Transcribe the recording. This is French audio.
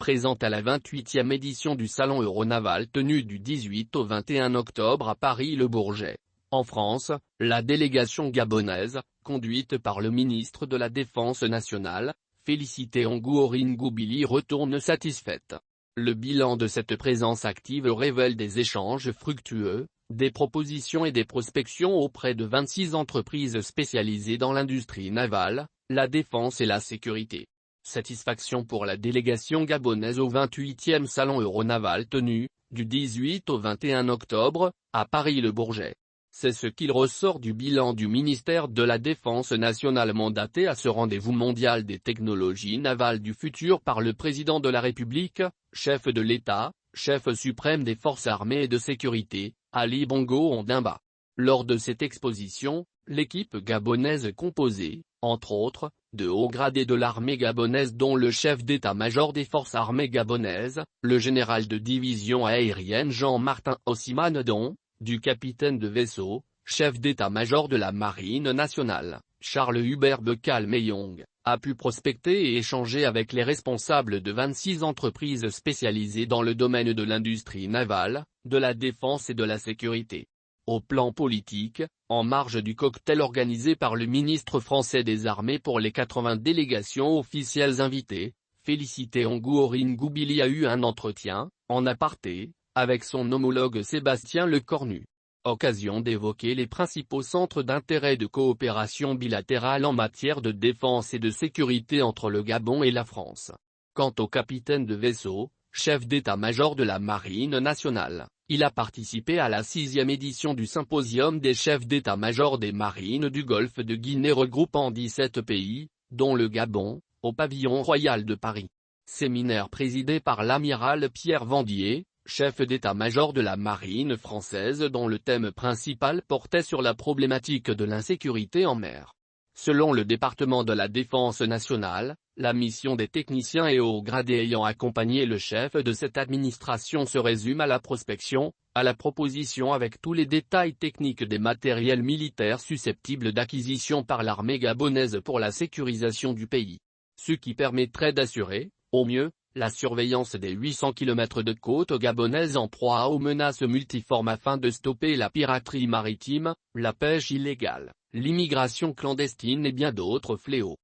présente à la 28e édition du Salon Euronaval tenu du 18 au 21 octobre à Paris-Le Bourget. En France, la délégation gabonaise, conduite par le ministre de la Défense nationale, Félicité Anguorin-Goubili, retourne satisfaite. Le bilan de cette présence active révèle des échanges fructueux, des propositions et des prospections auprès de 26 entreprises spécialisées dans l'industrie navale, la défense et la sécurité. Satisfaction pour la délégation gabonaise au 28e Salon Euronaval tenu, du 18 au 21 octobre, à Paris-Le Bourget. C'est ce qu'il ressort du bilan du ministère de la Défense nationale mandaté à ce rendez-vous mondial des technologies navales du futur par le président de la République, chef de l'État, chef suprême des forces armées et de sécurité, Ali Bongo Ondimba. Lors de cette exposition, l'équipe gabonaise composée, entre autres, de hauts gradés de l'armée gabonaise dont le chef d'état-major des forces armées gabonaises, le général de division aérienne Jean-Martin Osimanedon, du capitaine de vaisseau, chef d'état-major de la Marine nationale, Charles-Hubert Bekal-Meyong, a pu prospecter et échanger avec les responsables de 26 entreprises spécialisées dans le domaine de l'industrie navale, de la défense et de la sécurité. Au plan politique, en marge du cocktail organisé par le ministre français des Armées pour les 80 délégations officielles invitées, Félicité Anguorin-Goubili a eu un entretien, en aparté, avec son homologue Sébastien Lecornu. Occasion d'évoquer les principaux centres d'intérêt de coopération bilatérale en matière de défense et de sécurité entre le Gabon et la France. Quant au capitaine de vaisseau, chef d'état-major de la Marine nationale, il a participé à la 6e édition du symposium des chefs d'état-major des marines du Golfe de Guinée regroupant 17 pays, dont le Gabon, au pavillon royal de Paris. Séminaire présidé par l'amiral Pierre Vendier, chef d'état-major de la marine française dont le thème principal portait sur la problématique de l'insécurité en mer. Selon le département de la Défense nationale, la mission des techniciens et hauts gradés ayant accompagné le chef de cette administration se résume à la prospection, à la proposition avec tous les détails techniques des matériels militaires susceptibles d'acquisition par l'armée gabonaise pour la sécurisation du pays. Ce qui permettrait d'assurer, au mieux, la surveillance des 800 km de côte gabonaise en proie aux menaces multiformes afin de stopper la piraterie maritime, la pêche illégale, l'immigration clandestine et bien d'autres fléaux.